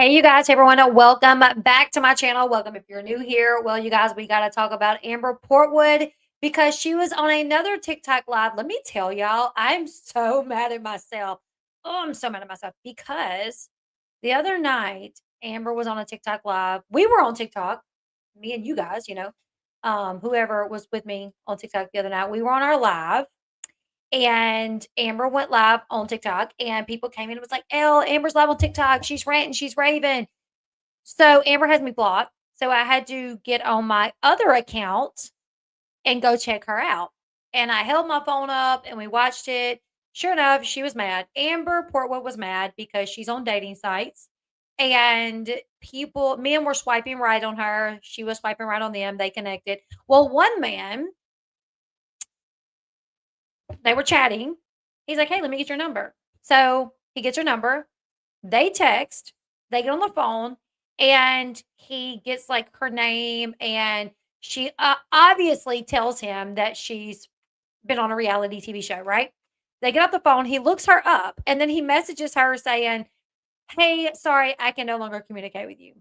Hey, you guys, hey, everyone, welcome back to my channel. Welcome if you're new here. Well, you guys, we got to talk about Amber Portwood because she was on another TikTok live. Let me tell y'all, I'm so mad at myself. Oh, I'm so mad at myself because the other night, Amber was on a TikTok live. We were on TikTok, me and you guys, whoever was with me on TikTok the other night, we were on our live. And Amber went live on TikTok, and people came in and was like, Amber's live on TikTok. She's ranting, she's raving. So Amber has me blocked. So I had to get on my other account and go check her out. And I held my phone up and we watched it. Sure enough, she was mad. Amber Portwood was mad because she's on dating sites. And men were swiping right on her. She was swiping right on them. They connected. Well, one man, they were chatting. He's like, hey, let me get your number. So he gets her number. They text. They get on the phone and he gets like her name and she obviously tells him that she's been on a reality TV show, right? They get off the phone. He looks her up and then he messages her saying, hey, sorry, I can no longer communicate with you.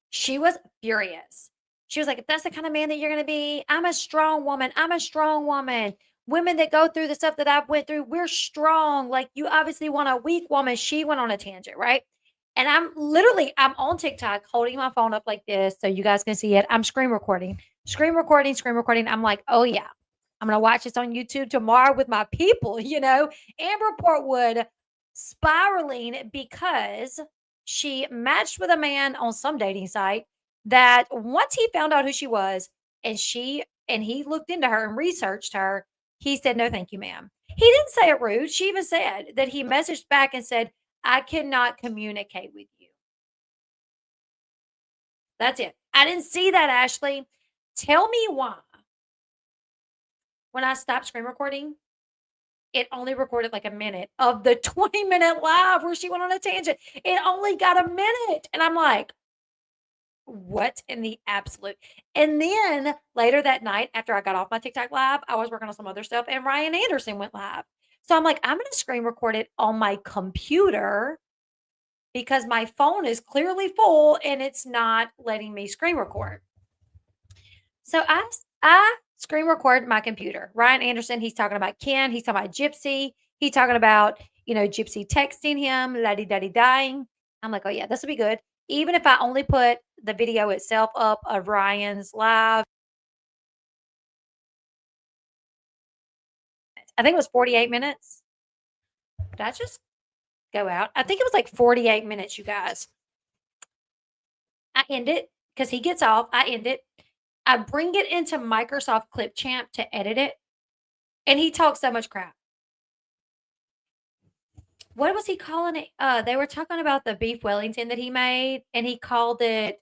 She was furious. She was like, if that's the kind of man that you're going to be, I'm a strong woman. I'm a strong woman. Women that go through the stuff that I've went through, we're strong. Like you obviously want a weak woman. She went on a tangent, right? And I'm on TikTok holding my phone up like this so you guys can see it. I'm screen recording, screen recording, screen recording. I'm like, oh yeah, I'm going to watch this on YouTube tomorrow with my people, Amber Portwood spiraling because she matched with a man on some dating site that once he found out who she was and he looked into her and researched her, he said, no, thank you, ma'am. He didn't say it rude. She even said that he messaged back and said, I cannot communicate with you. That's it. I didn't see that, Ashley. Tell me why. When I stopped screen recording, it only recorded like a minute of the 20-minute live where she went on a tangent. It only got a minute. And I'm like, what in the absolute? And then later that night, after I got off my TikTok live, I was working on some other stuff and Ryan Anderson went live. So I'm like, I'm going to screen record it on my computer because my phone is clearly full and it's not letting me screen record. So I screen record my computer. Ryan Anderson, he's talking about Ken. He's talking about Gypsy. He's talking about, Gypsy texting him, laddie daddy dying. I'm like, oh yeah, this will be good. Even if I only put the video itself up of Ryan's live. I think it was 48 minutes. Did I just go out? I think it was like 48 minutes, you guys. I end it because he gets off. I end it. I bring it into Microsoft Clipchamp to edit it. And he talks so much crap. What was he calling it? They were talking about the beef Wellington that he made, and he called it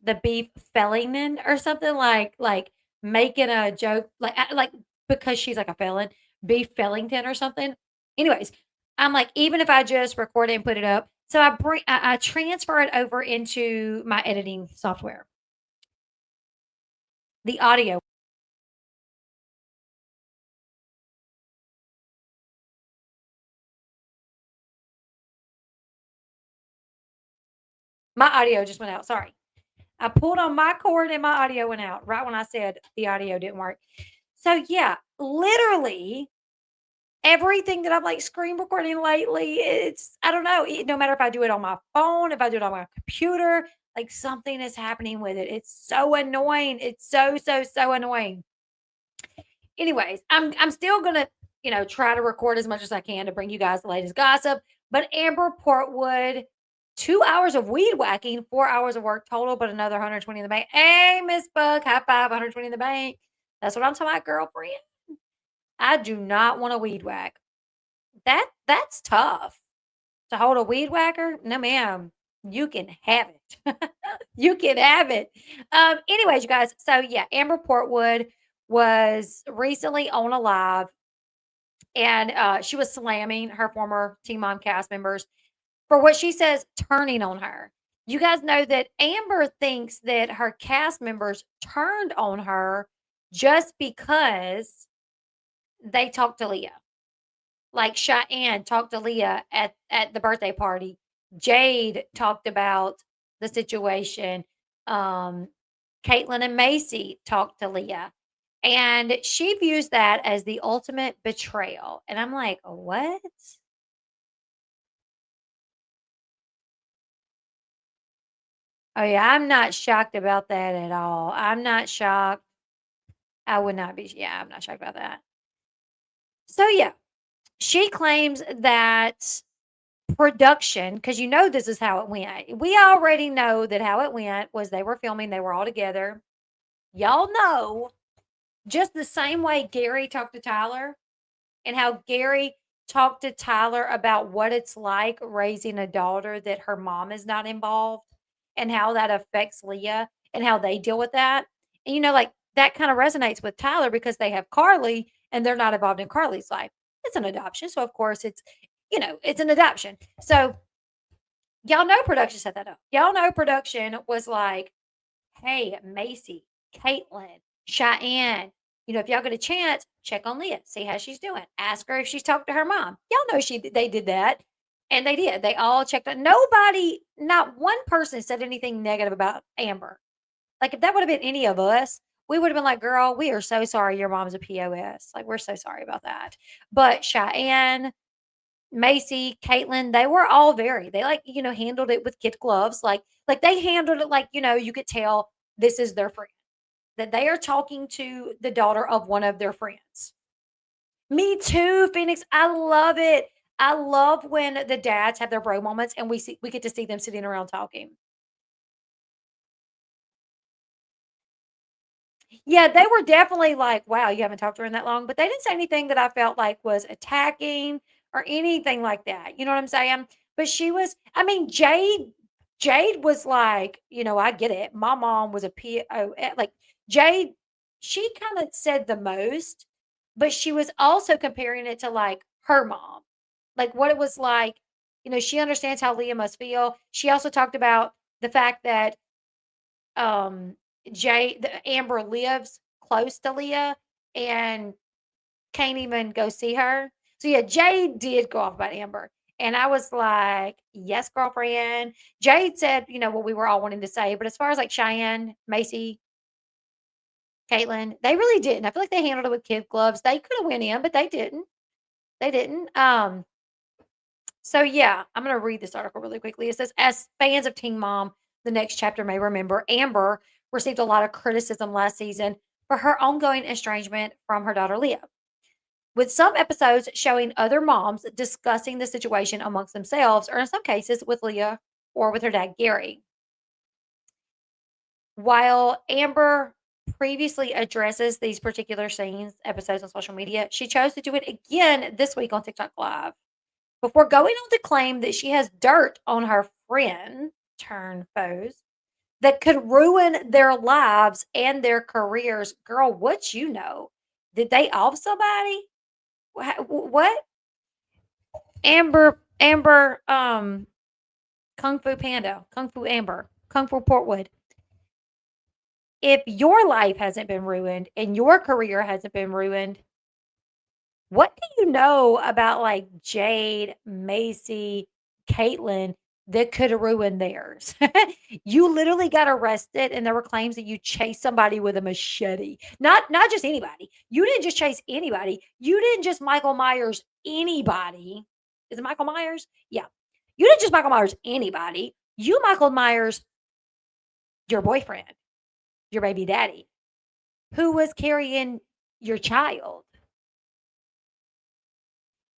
the beef Fellington or something like making a joke like because she's like a felon, beef Fellington or something. Anyways, I'm like, even if I just record it and put it up, so I transfer it over into my editing software. The audio. My audio just went out. Sorry. I pulled on my cord and my audio went out right when I said the audio didn't work. So yeah, literally everything that I'm like screen recording lately, I don't know, no matter if I do it on my phone, if I do it on my computer, like something is happening with it. It's so annoying. It's so, so, so annoying. Anyways, I'm still gonna, try to record as much as I can to bring you guys the latest gossip. But Amber Portwood, 2 hours of weed whacking, 4 hours of work total, but another 120 in the bank. Hey, Miss Buck, high five, 120 in the bank. That's what I'm talking about, girlfriend. I do not want a weed whack. That's tough. To hold a weed whacker? No, ma'am. You can have it. You can have it. Anyways, you guys. So yeah, Amber Portwood was recently on a live and she was slamming her former Teen Mom cast members for what she says turning on her. You guys know that Amber thinks that her cast members turned on her just because they talked to Leah. Like Cheyenne talked to Leah at the birthday party. Jade talked about the situation. Um, Caitlin and Macy talked to Leah, and she views that as the ultimate betrayal. And I'm like, what? Oh yeah, I'm not shocked about that at all. I'm not shocked. I would not be. Yeah, I'm not shocked about that. So yeah, she claims that production, because you know this is how it went. We already know that how it went was they were filming, they were all together. Y'all know just the same way Gary talked to Tyler and how Gary talked to Tyler about what it's like raising a daughter that her mom is not involved and how that affects Leah and how they deal with that. And like that kind of resonates with Tyler because they have Carly and they're not involved in Carly's life. It's an adoption. So of course it's an adoption. So y'all know production set that up. Y'all know production was like, hey, Macy, Caitlin, Cheyenne, if y'all get a chance, check on Leah, see how she's doing. Ask her if she's talked to her mom. Y'all know they did that. And they did. They all checked on nobody, not one person said anything negative about Amber. Like if that would have been any of us, we would have been like, girl, we are so sorry your mom's a POS. Like, we're so sorry about that. But Cheyenne, Macy, Caitlin, they were all they like, handled it with kid gloves. Like they handled it like, you could tell this is their friend. That they are talking to the daughter of one of their friends. Me too, Phoenix. I love it. I love when the dads have their bro moments and we get to see them sitting around talking. Yeah, they were definitely like, "Wow, you haven't talked to her in that long," but they didn't say anything that I felt like was attacking or anything like that, you know what I'm saying? But she was I mean, Jade was like, "I get it. My mom was a POS." Like, Jade, she kinda said the most, but she was also comparing it to, like, her mom. Like, what it was like, she understands how Leah must feel. She also talked about the fact that um, Amber lives close to Leah and can't even go see her. So yeah, Jade did go off about Amber. And I was like, yes, girlfriend. Jade said, what we were all wanting to say. But as far as like Cheyenne, Macy, Caitlin, they really didn't. I feel like they handled it with kid gloves. They could have went in, but they didn't. They didn't. So yeah, I'm gonna read this article really quickly. It says, as fans of Teen Mom, the next chapter may remember, Amber received a lot of criticism last season for her ongoing estrangement from her daughter Leah, with some episodes showing other moms discussing the situation amongst themselves, or in some cases with Leah or with her dad Gary. While Amber previously addresses these particular episodes on social media, she chose to do it again this week on TikTok Live before going on to claim that she has dirt on her friend turn foes that could ruin their lives and their careers. Girl, what you know? Did they off somebody? What? Amber, Kung Fu Panda, Kung Fu Amber, Kung Fu Portwood. If your life hasn't been ruined and your career hasn't been ruined, what do you know about, like, Jade, Macy, Caitlin that coulda ruined theirs? You literally got arrested, and there were claims that you chased somebody with a machete. Not just anybody. You didn't just chase anybody. You didn't just Michael Myers anybody. Is it Michael Myers? Yeah. You didn't just Michael Myers anybody. You Michael Myers your boyfriend, your baby daddy, who was carrying your child.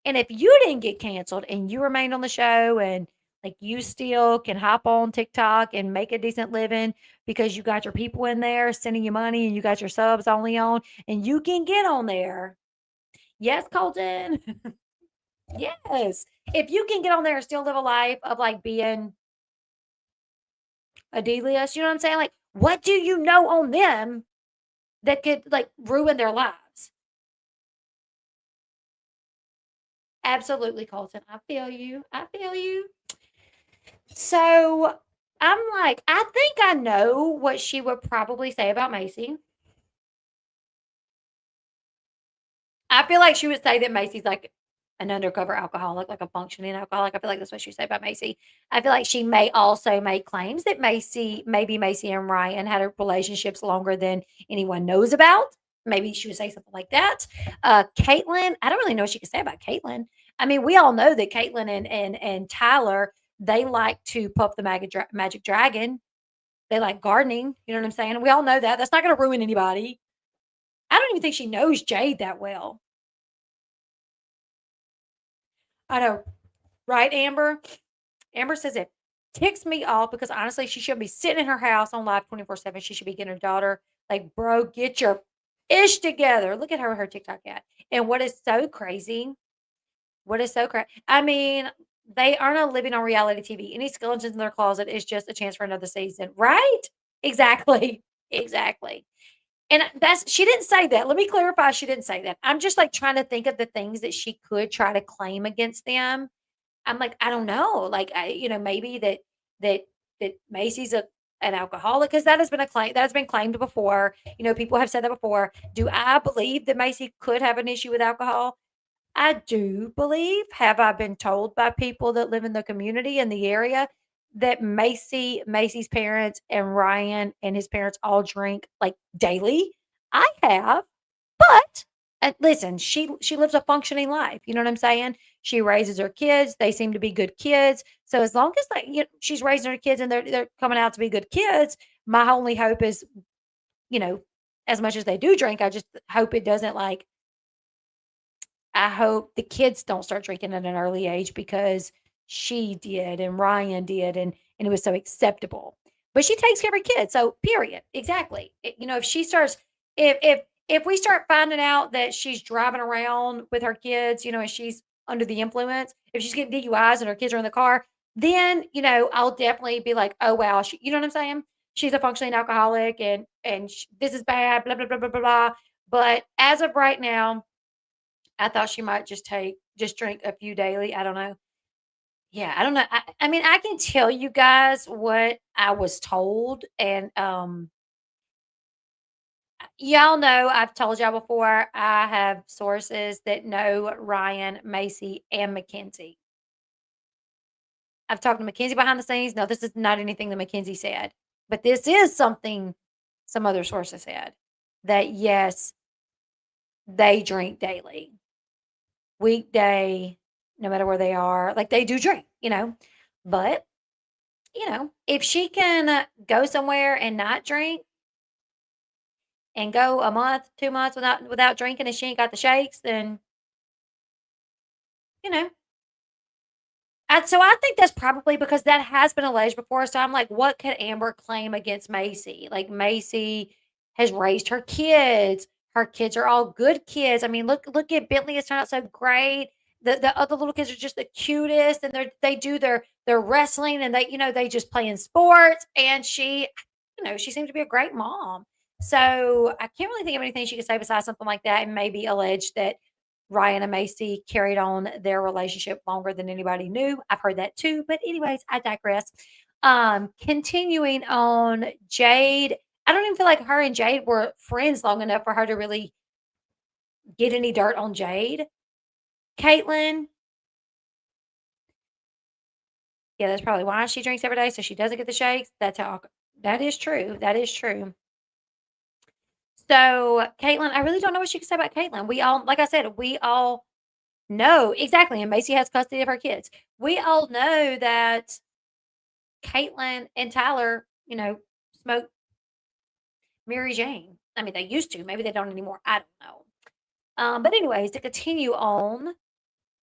And if you didn't get canceled and you remained on the show and like you still can hop on TikTok and make a decent living because you got your people in there sending you money and you got your subs only on and you can get on there. Yes, Colton. Yes. If you can get on there and still live a life of like being a D-list, you know what I'm saying? Like, what do you know on them that could like ruin their lives? Absolutely, Colton. I feel you. I feel you. So I'm like, I think I know what she would probably say about Macy. I feel like she would say that Macy's like an undercover alcoholic, like a functioning alcoholic. I feel like that's what she said about Macy. I feel like she may also make claims that maybe Macy and Ryan had a relationships longer than anyone knows about. Maybe she would say something like that. Caitlyn, I don't really know what she could say about Caitlyn. I mean, we all know that Caitlyn and Tyler, they like to puff the magic dragon. They like gardening. You know what I'm saying? We all know that. That's not going to ruin anybody. I don't even think she knows Jade that well. I know, right, Amber? Amber says it ticks me off because honestly, she shouldn't be sitting in her house on live 24/7. She should be getting her daughter, like, bro, get your ish together. Look at her TikTok at. And what is so crazy? What is so crazy? I mean, they are not living on reality TV. Any skeletons in their closet is just a chance for another season, right? Exactly. Exactly. And that's she didn't say that. Let me clarify, she didn't say that. I'm just, like, trying to think of the things that she could try to claim against them. I'm like, I don't know. Like, maybe that that Macy's an alcoholic because that has been a claim that has been claimed before. People have said that before. Do I believe that Macy could have an issue with alcohol? I do believe. Have I been told by people that live in the community in the area that Macy's parents, and Ryan and his parents all drink like daily? I have. But, listen, she lives a functioning life, you know what I'm saying? She raises her kids, they seem to be good kids, so as long as, like, she's raising her kids and they're coming out to be good kids, my only hope is, you know, as much as they do drink, I just hope it doesn't, like, I hope the kids don't start drinking at an early age because she did and Ryan did, and it was so acceptable. But she takes care of her kids, so period. Exactly. If she starts, if we start finding out that she's driving around with her kids, and she's under the influence, if she's getting DUIs and her kids are in the car, then I'll definitely be like, oh wow, you know what I'm saying? She's a functioning alcoholic, and this is bad, blah blah blah blah blah blah. But as of right now, I thought she might just drink a few daily, I don't know. Yeah, I don't know. I mean, I can tell you guys what I was told, and, y'all know I've told y'all before, I have sources that know Ryan, Macy, and Mackenzie. I've talked to Mackenzie behind the scenes. No, this is not anything that Mackenzie said, but this is something some other sources said, that yes, they drink daily. Weekday, no matter where they are, like, they do drink, but, if she can, go somewhere and not drink and go a month, 2 months without drinking and she ain't got the shakes, then, you know, so I think that's probably because that has been alleged before, so I'm like, what could Amber claim against Macy? Like, Macy has raised her kids are all good kids. I mean, look at Bentley has turned out so great. The other little kids are just the cutest, and they do their wrestling, and they just play in sports, and she seems to be a great mom. So, I can't really think of anything she could say besides something like that, and maybe allege that Ryan and Macy carried on their relationship longer than anybody knew. I've heard that too, but anyways, I digress. Continuing on, Jade. I don't even feel like her and Jade were friends long enough for her to really get any dirt on Jade. Caitlin, yeah, that's probably why she drinks every day, so she doesn't get the shakes. That is true. That is true. So, Caitlin, I really don't know what she can say about Caitlin. We all, like I said, we all know exactly, and Macy has custody of her kids. We all know that Caitlin and Tyler, smoke Mary Jane. I mean, they used to. Maybe they don't anymore. I don't know. But anyways, to continue on,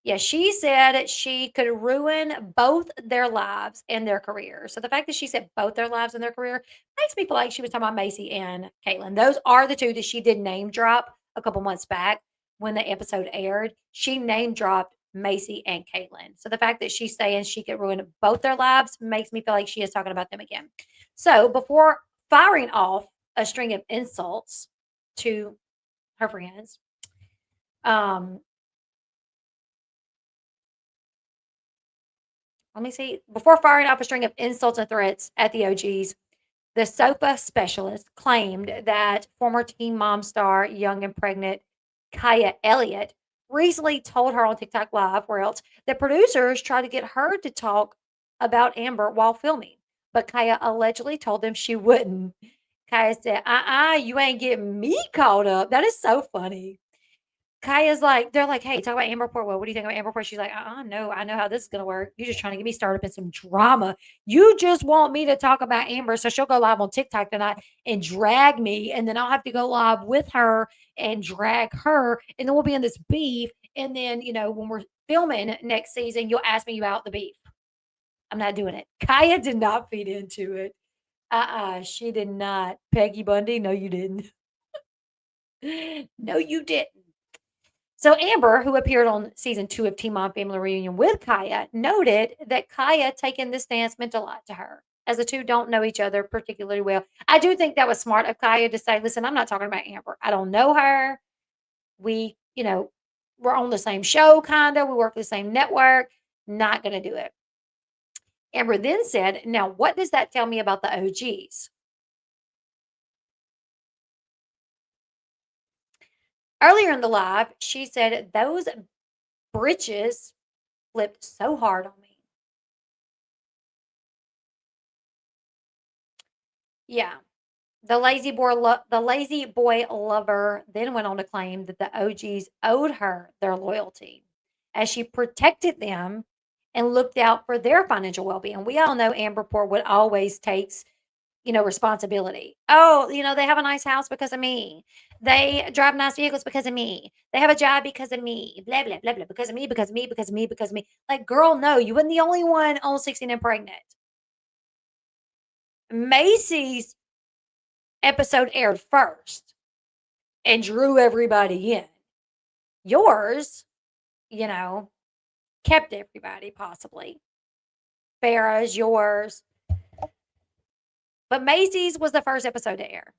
yeah, she said she could ruin both their lives and their careers. So the fact that she said both their lives and their career makes me feel like she was talking about Macy and Caitlin. Those are the two that she did name drop a couple months back when the episode aired. She name dropped Macy and Caitlin. So the fact that she's saying she could ruin both their lives makes me feel like she is talking about them again. So before firing off a string of insults to her friends, um, let me see. Before firing off a string of insults and threats at the OGs, the sofa specialist claimed that former Teen Mom star, young and pregnant Kaya Elliott, recently told her on TikTok Live, where else, that producers tried to get her to talk about Amber while filming, but Kaya allegedly told them she wouldn't. Kaya said, you ain't getting me caught up. That is so funny. Kaya's like, they're like, hey, talk about Amber Portwood. What do you think about Amber Portwood? She's like, no, I know how this is gonna work. You're just trying to get me started up in some drama. You just want me to talk about Amber, so she'll go live on TikTok tonight and drag me, and then I'll have to go live with her and drag her, and then we'll be in this beef. And then, when we're filming next season, you'll ask me about the beef. I'm not doing it. Kaya did not feed into it. She did not. Peggy Bundy, no, you didn't. No, you didn't. So Amber, who appeared on season 2 of Teen Mom Family Reunion with Kaya, noted that Kaya taking this stance meant a lot to her, as the two don't know each other particularly well. I do think that was smart of Kaya to say, listen, I'm not talking about Amber. I don't know her. We, we're on the same show, kind of. We work for the same network. Not going to do it. Amber then said, now, what does that tell me about the OGs? Earlier in the live, she said, those britches flipped so hard on me. Yeah. The lazy boy lover then went on to claim that the OGs owed her their loyalty, as she protected them and looked out for their financial well-being. We all know Amber Portwood always takes, responsibility. Oh, they have a nice house because of me. They drive nice vehicles because of me. They have a job because of me. Blah blah blah blah because of me, because of me, because of me, because of me. Like, girl, no, you wasn't the only one on 16 and pregnant. Macy's episode aired first and drew everybody in. Yours, you know, kept everybody possibly. Farrah's, yours. But Macy's was the first episode to air.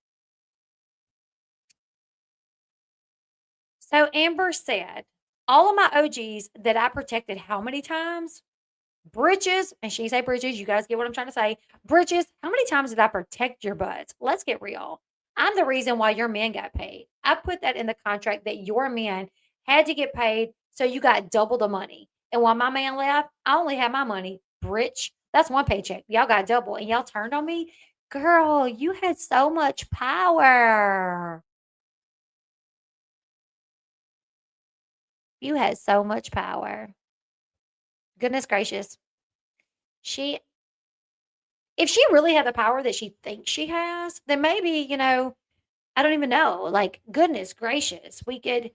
So Amber said, all of my OGs that I protected how many times? Britches, and she say britches, you guys get what I'm trying to say. Britches, how many times did I protect your butts? Let's get real. I'm the reason why your men got paid. I put that in the contract that your men had to get paid, so you got double the money. And while my man left, I only had my money. Britch, that's one paycheck. Y'all got double, and y'all turned on me. Girl, you had so much power. You had so much power. Goodness gracious. She If she really had the power that she thinks she has, then maybe, I don't even know. Like, goodness gracious, we could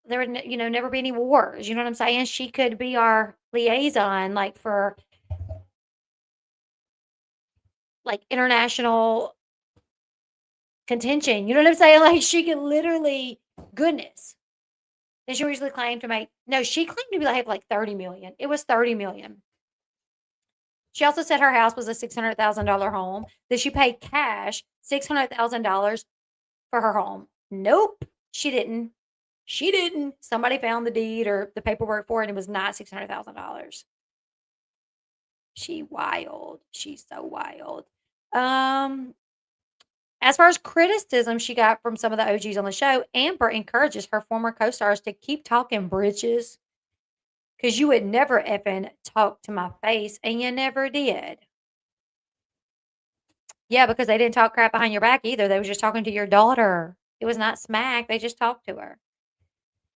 there would, never be any wars. You know what I'm saying? She could be our liaison, like, for like international contention. You know what I'm saying? Like, she could literally, goodness. Then she usually claimed to make, no, she claimed to be like 30 million. It was 30 million. She also said her house was a $600,000 home, that she paid cash $600,000 for her home. Nope, she didn't. She didn't. Somebody found the deed or the paperwork for it, and it was not $600,000. She wild. She's so wild. Um, as far as criticism she got from some of the OGs on the show, Amber encourages her former co-stars to keep talking britches, because you would never effing talk to my face, and you never did. Yeah, because they didn't talk crap behind your back either. They was just talking to your daughter. It was not smack. They just talked to her.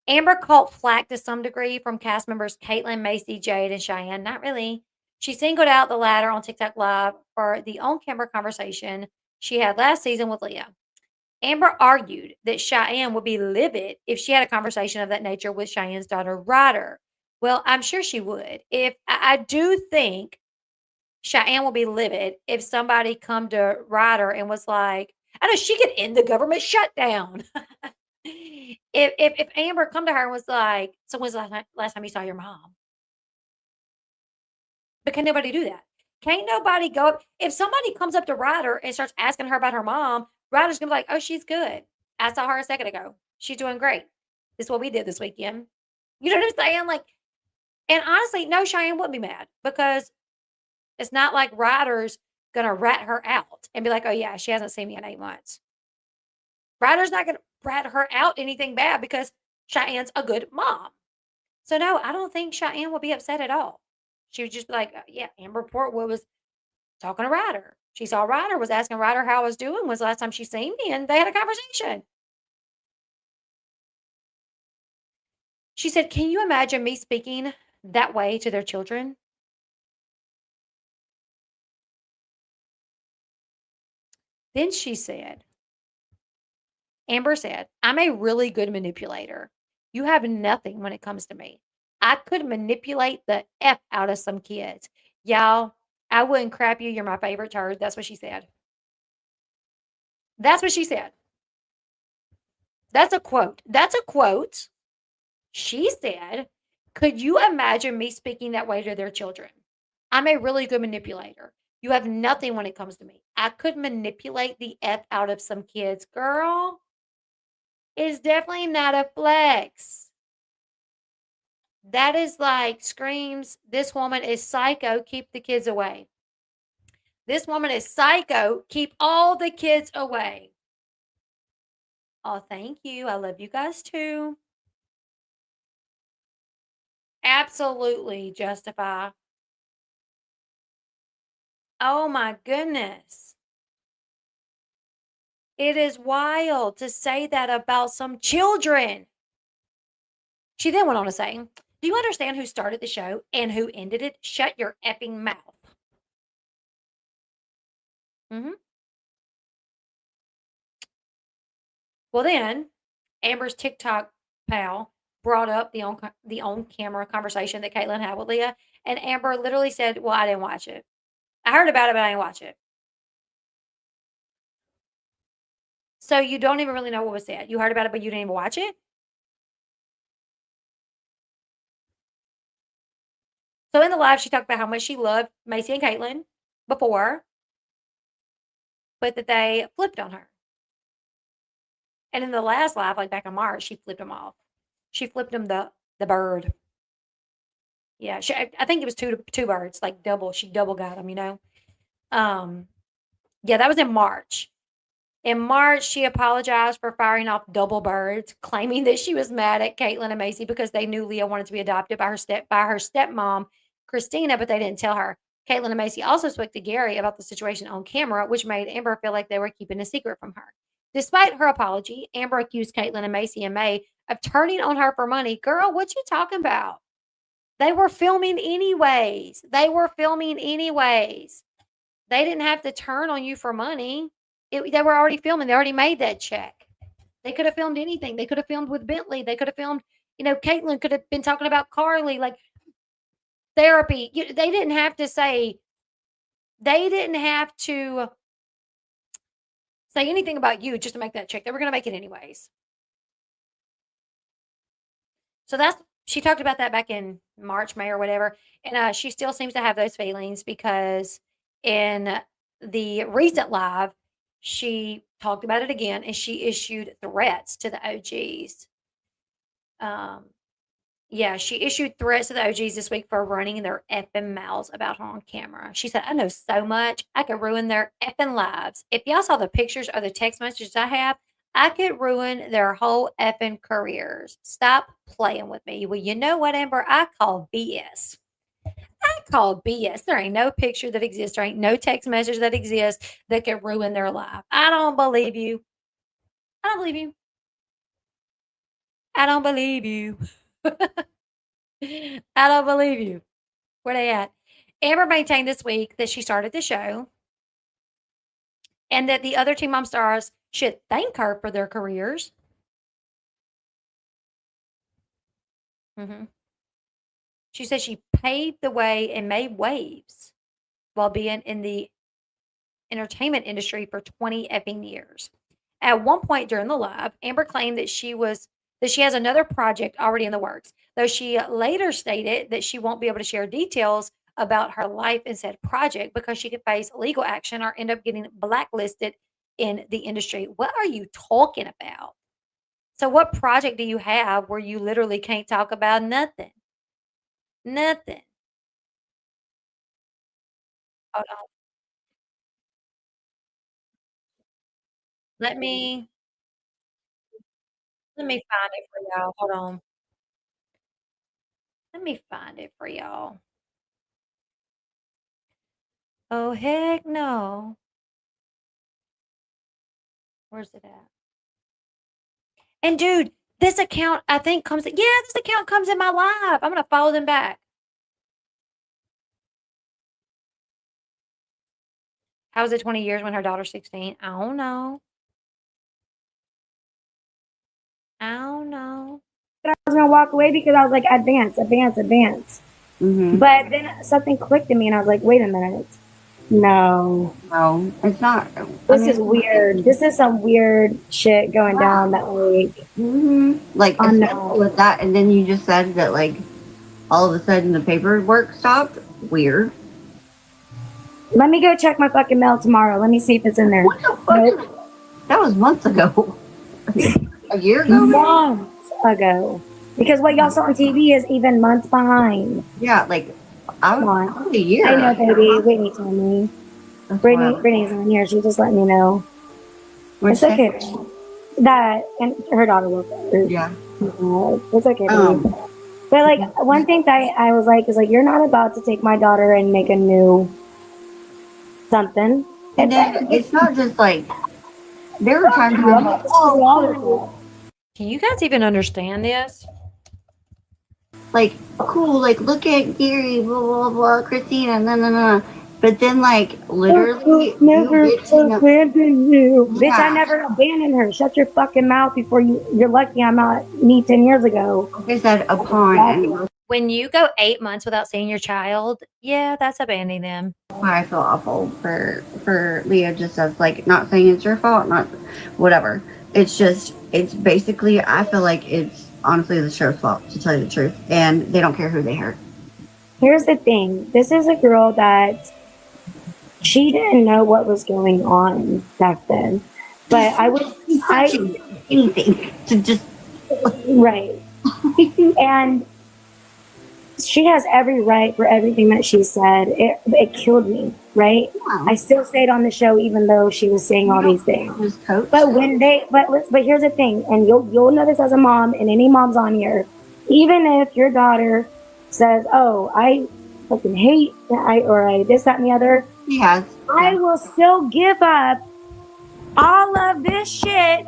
Amber caught flack to some degree from cast members Caitlin, Macy, Jade, and Cheyenne. Not really. She singled out the latter on TikTok Live for the on-camera conversation she had last season with Leah. Amber argued that Cheyenne would be livid if she had a conversation of that nature with Cheyenne's daughter, Ryder. Well, I'm sure she would. If I do think Cheyenne will be livid if somebody come to Ryder and was like, I know she could end the government shutdown. If Amber come to her and was like, "So when's the last time you saw your mom?" But can nobody do that? Can't nobody go up if somebody comes up to Ryder and starts asking her about her mom, Ryder's gonna be like, "Oh, she's good. I saw her a second ago. She's doing great. This is what we did this weekend." You know what I'm saying? Like, and honestly, no, Cheyenne wouldn't be mad, because it's not like Ryder's gonna rat her out and be like, "Oh yeah, she hasn't seen me in 8 months." Ryder's not gonna rat her out anything bad because Cheyenne's a good mom. So, no, I don't think Cheyenne will be upset at all. She would just be like, yeah, Amber Portwood was talking to Ryder. She saw Ryder, was asking Ryder how I was doing, was the last time she seen me, and they had a conversation. She said, "Can you imagine me speaking that way to their children?" Then she said, Amber said, "I'm a really good manipulator. You have nothing when it comes to me. I could manipulate the F out of some kids. Y'all, I wouldn't crap you. You're my favorite turd." That's what she said. That's what she said. That's a quote. That's a quote. She said, "Could you imagine me speaking that way to their children? I'm a really good manipulator. You have nothing when it comes to me. I could manipulate the F out of some kids." Girl, it's definitely not a flex. That is like screams, "This woman is psycho. Keep the kids away. This woman is psycho. Keep all the kids away." Oh, thank you. I love you guys too. Absolutely justify. Oh my goodness. It is wild to say that about some children. She then went on to say, "Do you understand who started the show and who ended it? Shut your effing mouth." Mhm. Well, then Amber's TikTok pal brought up the on camera conversation that Caitlin had with Leah, and Amber literally said, "Well, I didn't watch it. I heard about it, but I didn't watch it." So you don't even really know what was said. You heard about it, but you didn't even watch it? So in the live, she talked about how much she loved Macy and Caitlin before, but that they flipped on her. And in the last live, like back in March, she flipped him off. She flipped him the bird. Yeah, I think it was two birds, like double. She double got him, you know. Um, yeah, that was in March. In March, she apologized for firing off double birds, claiming that she was mad at Caitlin and Macy because they knew Leah wanted to be adopted by her stepmom, Christina, but they didn't tell her. Caitlin and Macy also spoke to Gary about the situation on camera, which made Amber feel like they were keeping a secret from her. Despite her apology, Amber accused Caitlin and Macy in May of turning on her for money. Girl, what you talking about? They were filming anyways. They were filming anyways. They didn't have to turn on you for money. They were already filming. They already made that check. They could have filmed anything. They could have filmed with Bentley. They could have filmed, Caitlin could have been talking about Carly, like therapy. They didn't have to say anything about you just to make that check. They were going to make it anyways. So she talked about that back in March, May, or whatever. And she still seems to have those feelings because in the recent live, she talked about it again and she issued threats to the OGs. Um, yeah, she issued threats to the OGs this week for running their effing mouths about her on camera. She said, "I know so much, I could ruin their effing lives. If y'all saw the pictures or the text messages I have, I could ruin their whole effing careers. Stop playing with me." Well, you know what, Amber? I call BS. I call BS. There ain't no picture that exists. There ain't no text message that exists that could ruin their life. I don't believe you. I don't believe you. I don't believe you. I don't believe you. Where they at? Amber maintained this week that she started the show and that the other Teen Mom stars should thank her for their careers. Mhm. She said she paved the way and made waves while being in the entertainment industry for 20 effing years. At one point during the live, Amber claimed that she has another project already in the works, though she later stated that she won't be able to share details about her life in said project because she could face legal action or end up getting blacklisted in the industry. What are you talking about? So what project do you have where you literally can't talk about nothing? Nothing. Hold on. Let me Let me find it for y'all. Hold on. Let me find it for y'all. Oh, heck no. Where's it at? And dude, this account I think this account comes in my live. I'm gonna follow them back. How was it 20 years when her daughter's 16? I don't know. I don't know. I was gonna walk away because I was like, advance, advance, advance. But then something clicked in me, and I was like, wait a minute. No, it's not. This is weird. This is some weird shit going down that week. Like with that, and then you just said that like all of a sudden the paperwork stopped. Weird. Let me go check my fucking mail tomorrow. Let me see if it's in there. What the fuck? Nope. That was months ago. A year ago? Months ago. Because what y'all saw on TV is even months behind. Yeah, like I was a year. I know, baby. Whitney told me. Brittany's on here. She just let me know. It's okay. That and her daughter will. Yeah. It's okay. But like one thing that I was like is like you're not about to take my daughter and make a new something. And then it's not just like there were times where I'm like, oh, can you guys even understand this? Like, cool, like look at Gary, blah blah blah, Christina, no. But then like literally never abandoned you. Yeah. Bitch, I never abandoned her. Shut your fucking mouth before you're lucky I'm not me 10 years ago. Like I said, upon when you go 8 months without seeing your child, yeah, that's abandoning them. I feel awful for Leah, just as like not saying it's your fault, not whatever. It's just it's basically I feel like it's honestly the show's fault, to tell you the truth, and they don't care who they hurt. Here's the thing. This is a girl that she didn't know what was going on back then. But anything to just right. And she has every right for everything that she said. It killed me, right? Wow. I still say it on the show, even though she was saying all these things. But but here's the thing, and you'll know this as a mom, and any moms on here, even if your daughter says, "Oh, I fucking hate I this, that, and the other," I will still give up all of this shit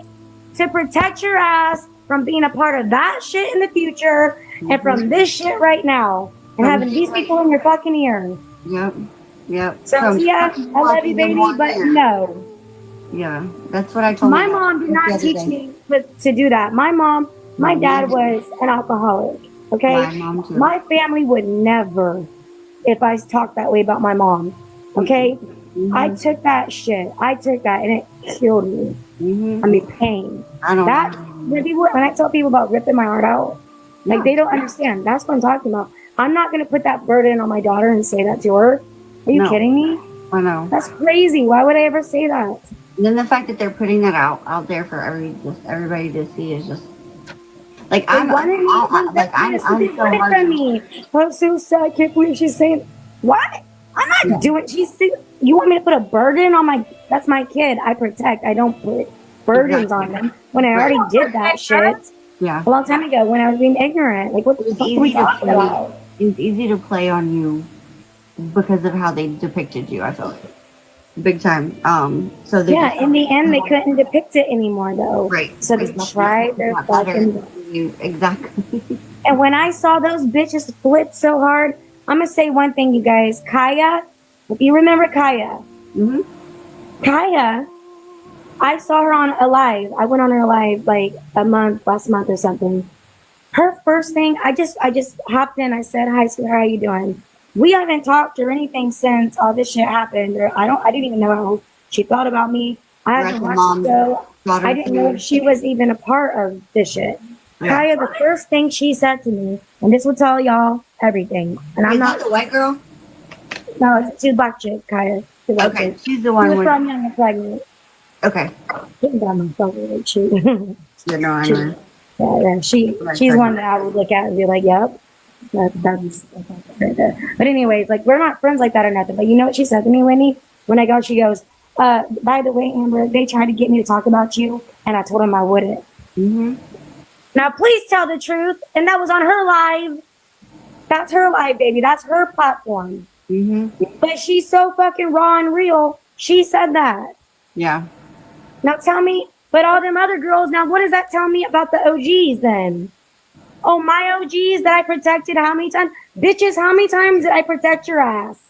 to protect your ass from being a part of that shit in the future. And from this shit right now, and having these people in your fucking ear. Yep. So yeah, I love you, baby, but no. Yeah, that's what I told my mom did not teach me to do that. My dad was an alcoholic. Okay, my mom too. My family would never, if I talked that way about my mom. Okay, I took that shit. And it killed me. I mean, pain. When I tell people about ripping my heart out. Like, they don't understand. That's what I'm talking about. I'm not going to put that burden on my daughter and say that to her. Are you kidding me? I know. That's crazy. Why would I ever say that? And then the fact that they're putting that out there for everybody to see is just like I'm so from me. I'm so sad. I can't believe she's saying what? I'm not doing. You want me to put a burden on that's my kid. I protect. I don't put burdens on them when I already did that shit. Yeah. A long time ago when I was being ignorant. Like, what the fuck are we talking about? It's easy to play on you because of how they depicted you, I feel like. Big time. So they in the end, they couldn't depict it anymore, though. Right. So they tried their fucking... Exactly. And when I saw those bitches flip so hard, I'm going to say one thing, you guys. Kaya, if you remember Kaya. Kaya... I saw her on a live. I went on her live like last month or something. Her first thing, I just hopped in. I said, "Hi, sweetheart, how you doing?" We haven't talked or anything since all this shit happened. Or I didn't even know how she thought about me. I haven't watched the show. I didn't know if she was even a part of this shit. Yeah. Kaya, the first thing she said to me, and this will tell y'all everything. And I'm not the white girl. No, she's a black chick. Kaya. Okay, she's the one. She was from young and pregnant. Okay. Yeah, she's one that I would look at and be like, "Yep, that's right there." But anyways, like we're not friends like that or nothing. But you know what she said to me, Whitney? When I go, she goes, "By the way, Amber, they tried to get me to talk about you, and I told them I wouldn't." Now, please tell the truth. And that was on her live. That's her live, baby. That's her platform. But she's so fucking raw and real. She said that. Yeah. Now tell me, but all them other girls, now what does that tell me about the OGs then? Oh, my OGs that I protected how many times? Bitches, how many times did I protect your ass?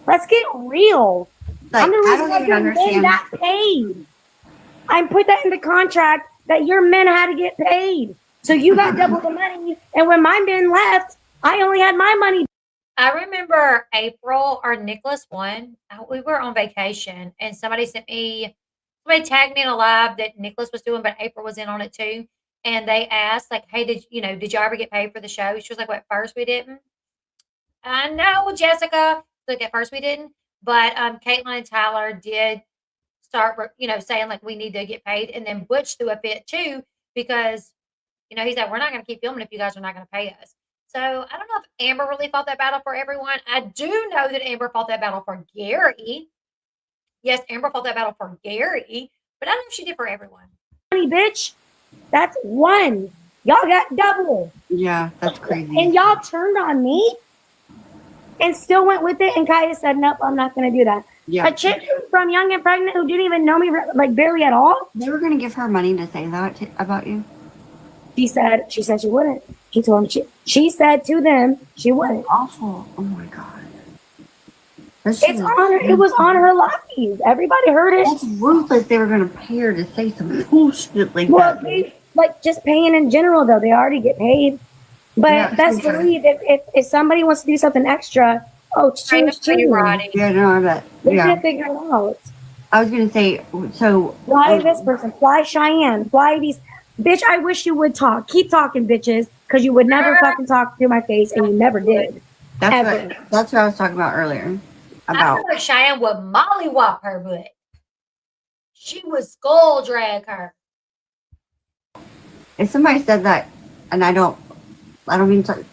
Let's get real. Like, I'm the I reason don't why even your men understand. got paid. I put that in the contract that your men had to get paid. So you got double the money. And when my men left, I only had my money. I remember April or Nicholas won. We were on vacation and somebody tagged me in a live that Nicholas was doing, but April was in on it too. And they asked, like, hey, did y'all ever get paid for the show? She was like, well, at first we didn't. I know, Jessica. Like, at first we didn't. But Caitlin and Tyler did start, saying, like, we need to get paid. And then Butch threw a fit too because, he's like, we're not going to keep filming if you guys are not going to pay us. So I don't know if Amber really fought that battle for everyone. I do know that Amber fought that battle for Gary. Yes, Amber fought that battle for Gary, but I don't know if she did for everyone. Money, bitch. That's one. Y'all got double. Yeah, that's crazy. And y'all turned on me and still went with it. And Kaya said, nope, I'm not going to do that. Yeah. A chick from Young and Pregnant who didn't even know me, like, barely at all. They were going to give her money to say that about you. She said she wouldn't. She told them she said to them she wouldn't. Awful. Oh my God. It was on her live. Everybody heard it. That's ruthless. They were going to pay her to say some bullshit like well, that. They, like, just paying in general, though. They already get paid. But Yeah, best believe if somebody wants to do something extra, change. Yeah, no, I bet. They're Yeah. going to figure it out. I was going to say, so. Fly this person. Fly Cheyenne. Fly these. Bitch, I wish you would talk. Keep talking, bitches, because you would never fucking talk through my face, and you never did. That's what I was talking about earlier. I feel like Cheyenne would mollywop her butt. She would skull drag her. If somebody said that, and I don't mean to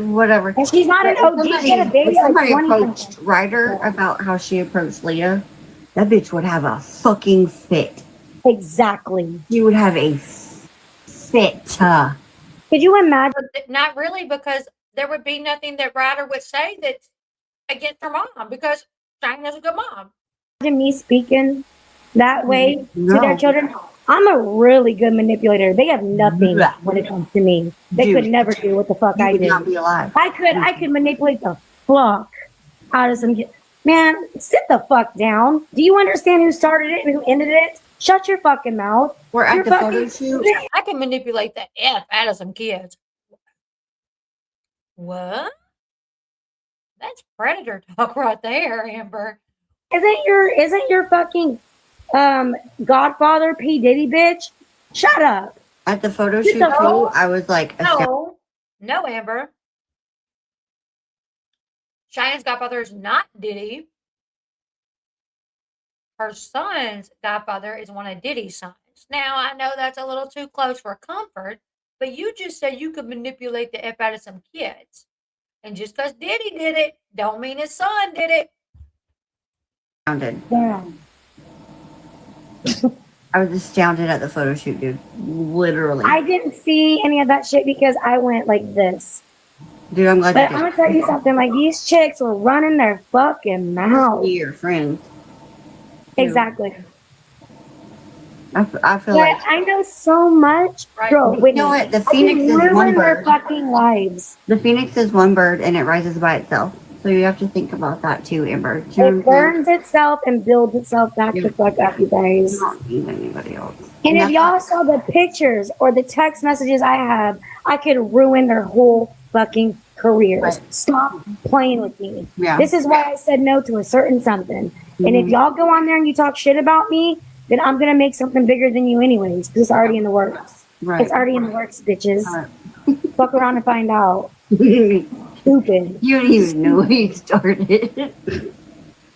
whatever. And she's not an OG. If somebody approached Ryder about how she approached Leah, that bitch would have a fucking fit. Exactly. You would have a fit. Could you imagine? But not really, because there would be nothing that Ryder would say that's against her mom, because Cheyenne is a good mom. Imagine me speaking that way to their children. I'm a really good manipulator. They have nothing when it comes to me. They could never do what the fuck I did. You would not be alive. I could manipulate the fuck out of some kid. Man, sit the fuck down. Do you understand who started it and who ended it? Shut your fucking mouth. We're at the photo shoot. I can manipulate the F out of some kids. What? That's predator talk right there, Amber. Isn't your fucking Godfather P. Diddy bitch? Shut up. At the photo shoot too, I was like, no, Amber. Cheyenne's godfather is not Diddy. Her son's godfather is one of Diddy's sons. Now, I know that's a little too close for comfort, but you just said you could manipulate the F out of some kids. And just because Diddy did it, don't mean his son did it. Yeah. I was astounded at the photo shoot, dude. Literally. I didn't see any of that shit because I went like this. Dude, I'm glad but I'm going to tell you something. Like, these chicks were running their fucking mouth. Your friend. Exactly. I feel like I know so much. Right. Bro, you know what? The Phoenix is one bird. Their fucking lives. The Phoenix is one bird and it rises by itself. So you have to think about that too, Amber. It burns itself and builds itself back the fuck up, you guys. You don't need anybody else. And if y'all saw the pictures or the text messages I have, I could ruin their whole fucking careers. Right. Stop playing with me. Yeah. This is why I said no to a certain something. And if y'all go on there and you talk shit about me, then I'm going to make something bigger than you anyways, because it's already in the works. Right. It's already in the works, bitches. Fuck around and find out. Stupid. You don't even know he started.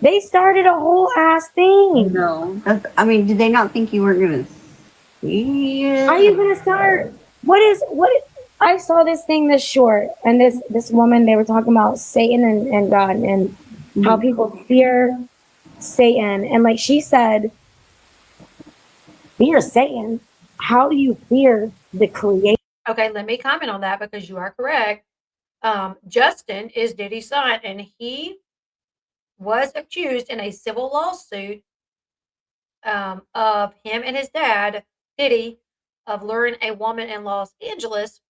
They started a whole ass thing. No. Did they not think you weren't going to see it? Are you going to start? I saw this thing this short, and this woman, they were talking about Satan and God and how people fear Satan. And like she said, fear Satan? How do you fear the creator. Okay, let me comment on that because you are correct. Justin is Diddy's son, and he was accused in a civil lawsuit of him and his dad, Diddy, of luring a woman in Los Angeles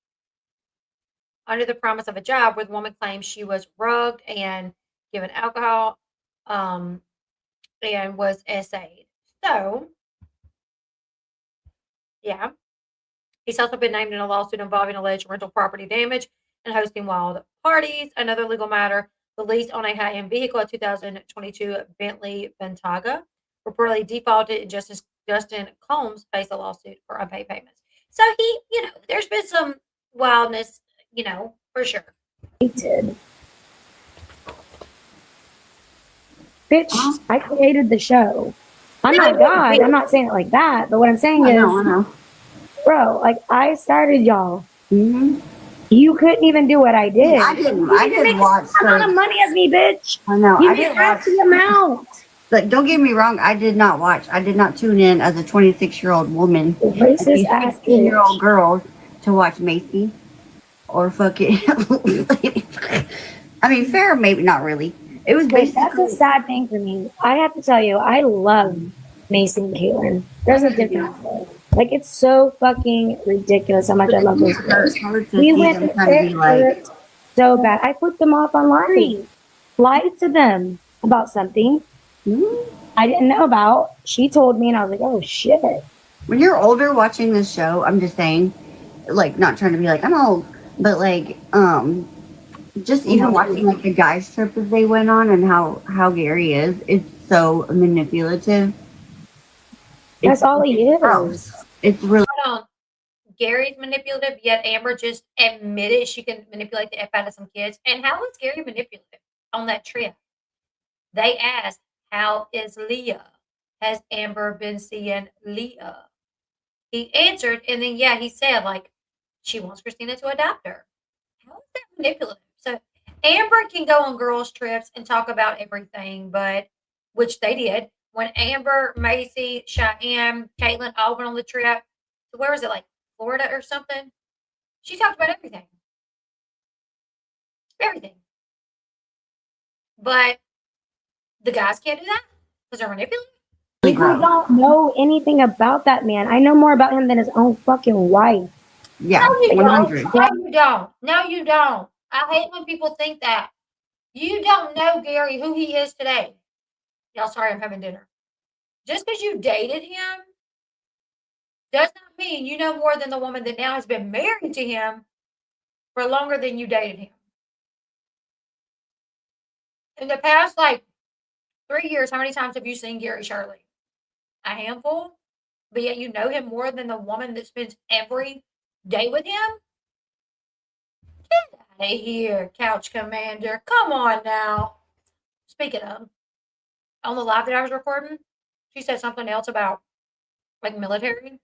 under the promise of a job, where the woman claims she was rugged and given alcohol and was essayed. So, yeah. He's also been named in a lawsuit involving alleged rental property damage and hosting wild parties. Another legal matter, the lease on a high-end vehicle, a 2022 Bentley Bentayga, reportedly defaulted, and Justin Combs faced a lawsuit for unpaid payments. So he, there's been some wildness, for sure. Bitch, I created the show. I'm not God. I'm not saying it like that. But what I'm saying I is, know. bro, like I started y'all. Mm-hmm. You couldn't even do what I did. I didn't. You I didn't didn't make watch the amount of money as me, bitch. I know. You I made didn't half watch the amount. Like, don't get me wrong. I did not watch. I did not tune in as a 26-year-old woman, Racist ass 16-year-old girls to watch Macy or fucking. I mean, fair, maybe not really. It was Like, that's basically. a sad thing for me. I have to tell you, I love Macy and Caitlyn. There's a difference there. Like, it's so fucking ridiculous how much I love those girls. We went to fit so bad. I put them off online. Lied to them about something I didn't know about. She told me, and I was like, oh shit. When you're older watching this show, I'm just saying, like, not trying to be like I'm old, but like, just even watching like the guys trip that they went on and how Gary is, it's so manipulative. That's all he is. Gross. It's really. Hold on. Gary's manipulative, yet Amber just admitted she can manipulate the F out of some kids. And how is Gary manipulative on that trip? They asked, how is Leah? Has Amber been seeing Leah? He answered, and then, he said, like, she wants Christina to adopt her. How is that manipulative? So Amber can go on girls' trips and talk about everything, but which they did. When Amber, Macy, Cheyenne, Caitlyn all went on the trip, so where was it, like Florida or something? She talked about everything. Everything. But the guys can't do that because they're manipulative. People don't know anything about that man. I know more about him than his own fucking wife. Yeah, No, you 100. don't. No, you don't. No, you don't. I hate when people think that. You don't know Gary, who he is today. Y'all, sorry, I'm having dinner. Just because you dated him does not mean you know more than the woman that now has been married to him for longer than you dated him. In the past, 3 years, how many times have you seen Gary Shirley? A handful? But yet you know him more than the woman that spends every day with him? Get out of here, Couch Commander. Come on now. Speaking of, on the live that I was recording, she said something else about military.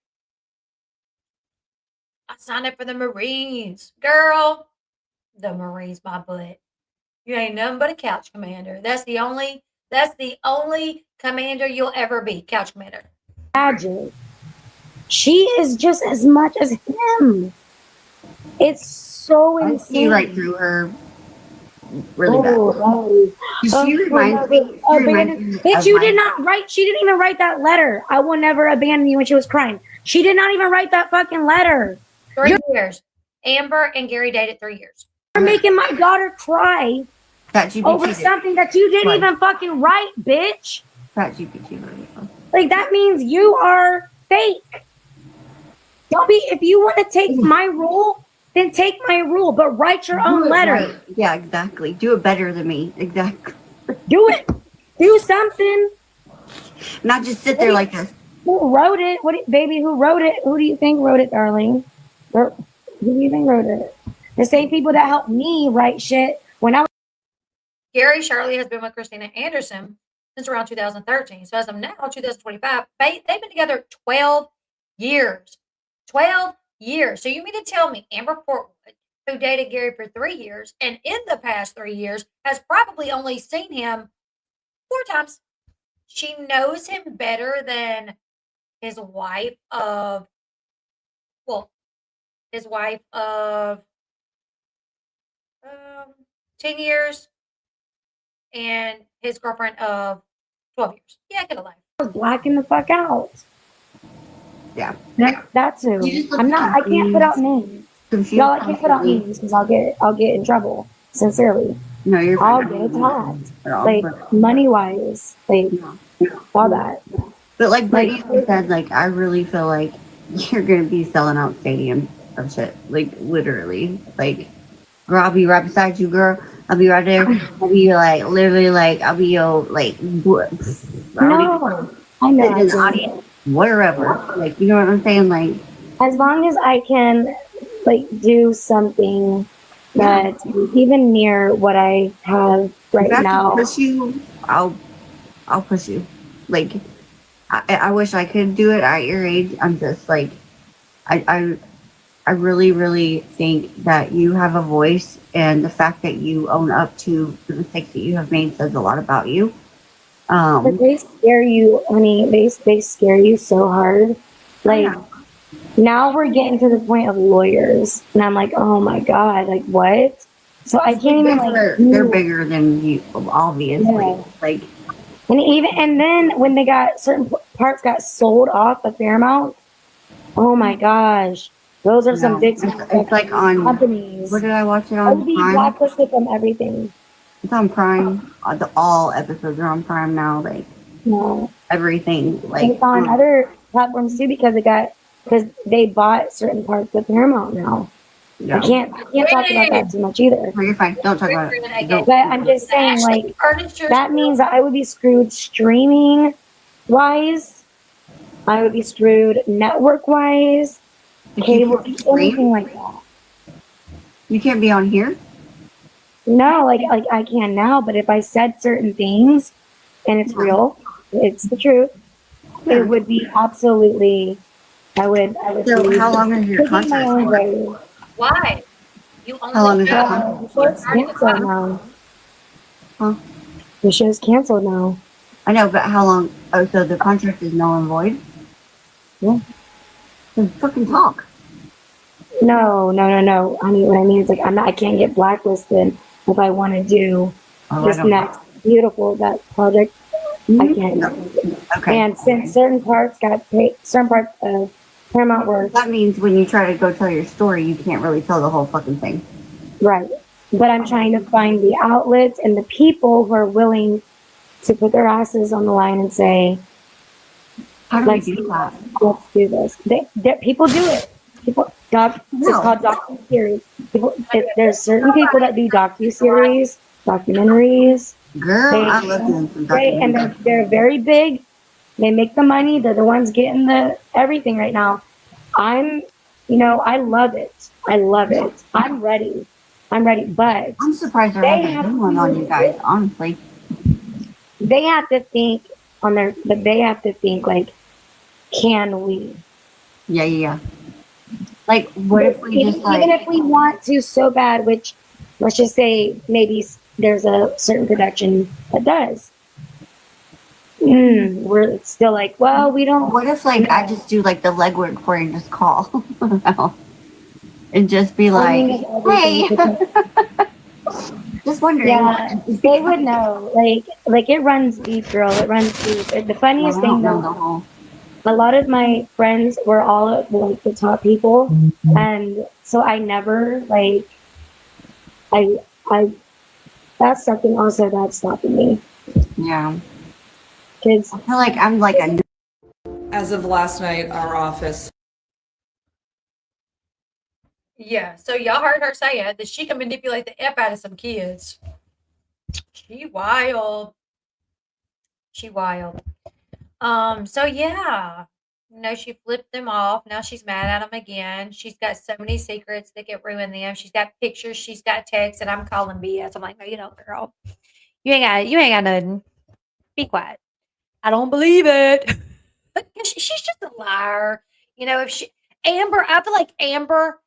I signed up for the Marines. Girl, the Marines, my butt. You ain't nothing but a couch commander. That's the only commander you'll ever be, couch commander. Imagine. She is just as much as him. It's so insane. I see right through her really bad. She reminds me. Bitch, you did not write. She didn't even write that letter. I will never abandon you when she was crying. She did not even write that fucking letter. 3 years. Amber and Gary dated 3 years. You're making my daughter cry over something that you didn't even fucking write, bitch. Like, that means you are fake. Don't be. If you want to take my rule, then take my rule, but write your own letter. Right. Yeah, exactly. Do it better than me. Exactly. Do it. Do something. Not just sit there like this. Who wrote it? Baby, who wrote it? Who do you think wrote it, darling? Who do you think wrote it? The same people that helped me write shit when I was. Gary Shirley has been with Christina Anderson since around 2013. So as of now, 2025, they've been together 12 years. 12 years. So you mean to tell me Amber Portwood, who dated Gary for 3 years, and in the past 3 years has probably only seen him 4 times. She knows him better than his wife of, well, his wife of 10 years and his girlfriend of 12 years. Yeah, get a life. I was blacking the fuck out. Yeah. That's You who. just look I'm not. I can't put out confused. names. Confused Y'all, I can't put out constantly. names because I'll get in trouble. Sincerely, No, you're I'll fine. get attacked. At all, Like but- money wise, like Yeah. all that. But like Brittany Like said, like I really feel like you're gonna be selling out stadiums of shit. Like literally. Like girl, I'll be right beside you, girl. I'll be right there. I'll be like literally like I'll be your like what no, I know. in the audience. Wherever. Like you know what I'm saying? Like As long as I can, like, do something that is even near what I have right if I have to now. push you, I'll push you. Like I wish I could do it at your age. I'm just like I I really, really think that you have a voice, and the fact that you own up to the mistakes that you have made says a lot about you. But they scare you, honey. They scare you so hard. Like now we're getting to the point of lawyers, and I'm like, oh my god, like what? So I can't even like. They're bigger than you, obviously. Yeah. Like, And then when they got certain parts got sold off of Paramount, oh my gosh, those are some big it's like on companies. What did I watch it I on? would be Prime. blacklisted from everything. It's on Prime. All episodes are on Prime now. Like No, everything. Like it's on other platforms too because they bought certain parts of Paramount now. Yeah. I can't talk about that too much either. No, you're fine. Don't talk about it. Don't. But I'm just saying, like, that means that I would be screwed streaming wise. I would be screwed network wise, cable, anything like that. You can't be on here. No, like I can now, but if I said certain things and it's real, it's the truth, it would be absolutely. I would. So how long is your taking my contract? own way. Why? You only How long is got- that? The show's canceled now. Huh? The show's canceled now. I know, but how long? Oh, so the contract is null and void? Yeah. Then fucking talk. No. I mean, what I mean is like I can't get blacklisted if I want to do this next beautiful that project. I can't. Okay. And since certain parts got paid, certain parts of Paramount were That means when you try to go tell your story, you can't really tell the whole fucking thing. right. But I'm trying to find the outlets and the people who are willing to put their asses on the line and say, How do we do that? let's do this. People do it. People, it's called docu-series. There's certain people that do docu-series, documentaries. Girl, I love doing some Right, and they're very big. They make the money. They're the ones getting the everything right now. I love it. I love it. I'm ready. But I'm surprised there hasn't been one on you guys, honestly. they have to think they have to think like, can we? Yeah. Like, what if we just like... Even if we want to so bad, which, let's just say maybe there's a certain production that does. We're still like, well, we don't. What if, like, I just do, like, the legwork for you and just call? And just be like, hey! Just wondering. Yeah, they would know. Like it runs deep, girl. It runs deep. The funniest thing, though, a lot of my friends were all like the top people, and so I never like. I that's something also that's stopping me. Yeah. Because I feel like I'm like a... As of last night, our office. Yeah, so y'all heard her say it, that she can manipulate the F out of some kids. She wild. So yeah. She flipped them off. Now she's mad at them again. She's got so many secrets that could ruin them. She's got pictures, she's got texts, and I'm calling BS. I'm like, no, you don't, girl. You ain't got nothing. Be quiet. I don't believe it. But she's just a liar. If I feel like Amber,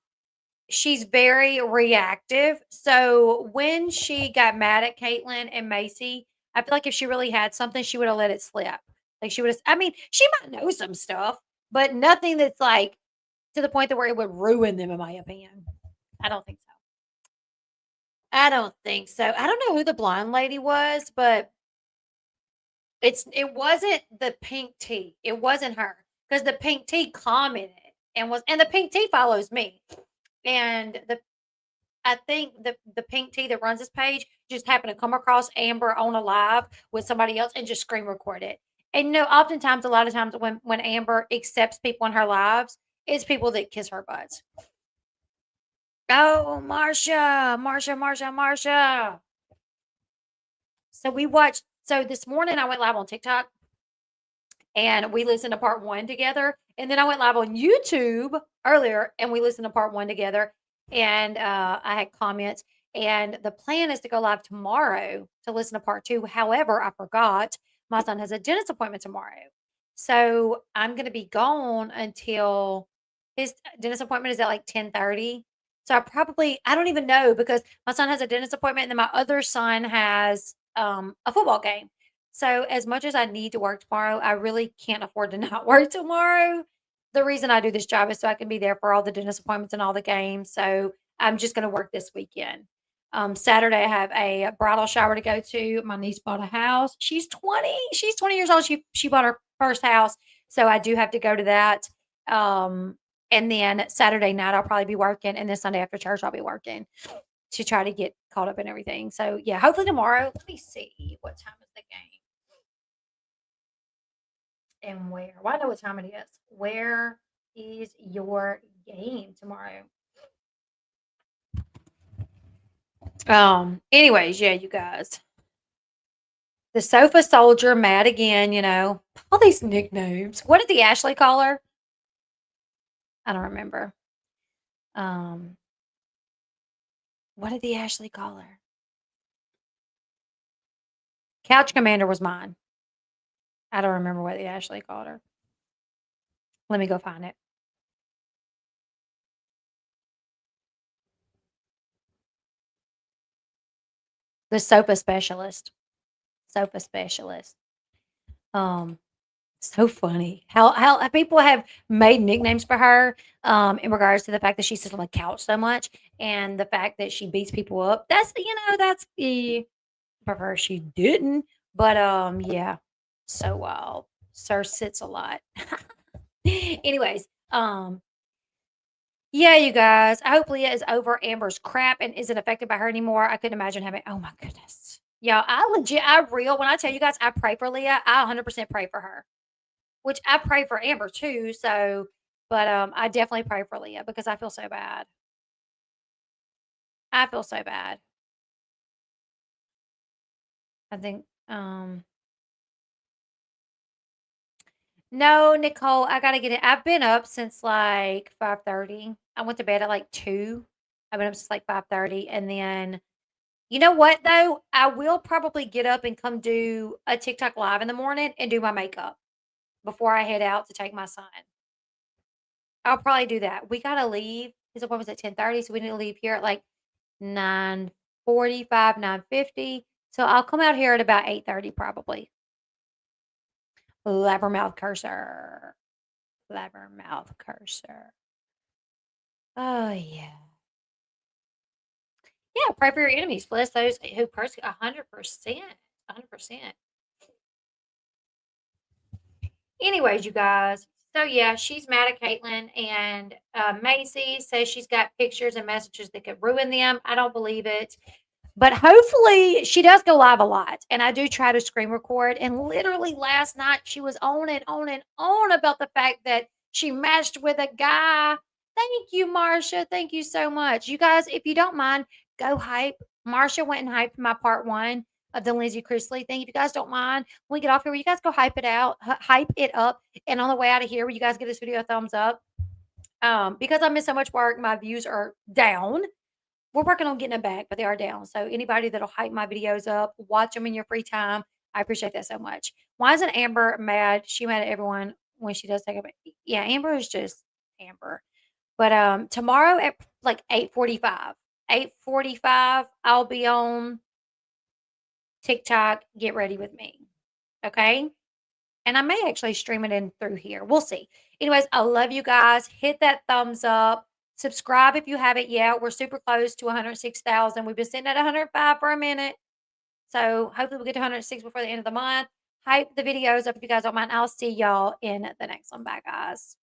she's very reactive. So when she got mad at Caitlyn and Macy, I feel like if she really had something, she would have let it slip. Like she would have, she might know some stuff, but nothing that's like to the point that where it would ruin them, in my opinion. I don't think so. I don't think so. I don't know who the blonde lady was, but it wasn't the pink tea. It wasn't her because the pink tea commented and the pink tea follows me, and the I think the pink tea that runs this page just happened to come across Amber on a live with somebody else and just screen record it. And oftentimes, a lot of times when Amber accepts people on her lives, it's people that kiss her butts. Oh, Marsha. So we watched. So this morning I went live on TikTok and we listened to part one together. And then I went live on YouTube earlier and we listened to part one together. And I had comments. And the plan is to go live tomorrow to listen to part two. However, I forgot my son has a dentist appointment tomorrow. So I'm going to be gone until his dentist appointment is at like 10:30. So I don't even know because my son has a dentist appointment and then my other son has a football game. So as much as I need to work tomorrow, I really can't afford to not work tomorrow. The reason I do this job is so I can be there for all the dentist appointments and all the games. So I'm just going to work this weekend. Saturday, I have a bridal shower to go to. My niece bought a house. She's 20. She's 20 years old. She bought her first house. So I do have to go to that. And then Saturday night, I'll probably be working. And then Sunday after church, I'll be working to try to get caught up in everything. So yeah, hopefully tomorrow. Let me see what time is the game and where. Well, I know what time it is. Where is your game tomorrow? Anyways, yeah, you guys. The sofa soldier, mad again, all these nicknames. What did the Ashley call her? I don't remember. What did the Ashley call her? Couch Commander was mine. I don't remember what the Ashley called her. Let me go find it. The sofa specialist. Sofa specialist. So funny how people have made nicknames for her in regards to the fact that she sits on the couch so much and the fact that she beats people up. That's prefer she didn't, but yeah, so wild. Sir sits a lot. Anyways, yeah, you guys. I hope Leah is over Amber's crap and isn't affected by her anymore. I couldn't imagine having. Oh my goodness, y'all. When I tell you guys, I pray for Leah. I 100% pray for her. Which I pray for Amber too, but I definitely pray for Leah because I feel so bad. I feel so bad. I think, no, Nicole, I gotta get it. I've been up since like 5:30. I went to bed at like 2. I've been up since like 5:30, and then you know what though? I will probably get up and come do a TikTok live in the morning and do my makeup before I head out to take my son. I'll probably do that. We gotta leave. His appointment's at 10:30, so we need to leave here at like 9:45, 9:50. So I'll come out here at about 8:30 probably. Blabbermouth cursor. Blabbermouth cursor. Oh yeah. Yeah, pray for your enemies. Bless those who persecute 100%. 100%. Anyways, you guys. So yeah, she's mad at Caitlin, and Macy says she's got pictures and messages that could ruin them. I don't believe it, but hopefully she does go live a lot, and I do try to screen record. And literally last night she was on and on and on about the fact that she matched with a guy. Thank you, Marsha. Thank you so much, you guys. If you don't mind, go hype. Marsha went and hyped my part one of the Lindsay Chrisley thing. If you guys don't mind, when we get off here, will you guys go hype it out, hype it up? And on the way out of here, will you guys give this video a thumbs up? Because I miss so much work, my views are down. We're working on getting it back, but they are down. So anybody that'll hype my videos up, watch them in your free time. I appreciate that so much. Why isn't Amber mad? She mad at everyone when she does take a yeah, Amber is just Amber. But tomorrow at like 8:45. 8:45, I'll be on TikTok. Get ready with me. Okay? And I may actually stream it in through here. We'll see. Anyways, I love you guys. Hit that thumbs up. Subscribe if you haven't yet. We're super close to 106,000. We've been sitting at 105 for a minute. So hopefully we'll get to 106 before the end of the month. Hype the videos up if you guys don't mind. I'll see y'all in the next one. Bye, guys.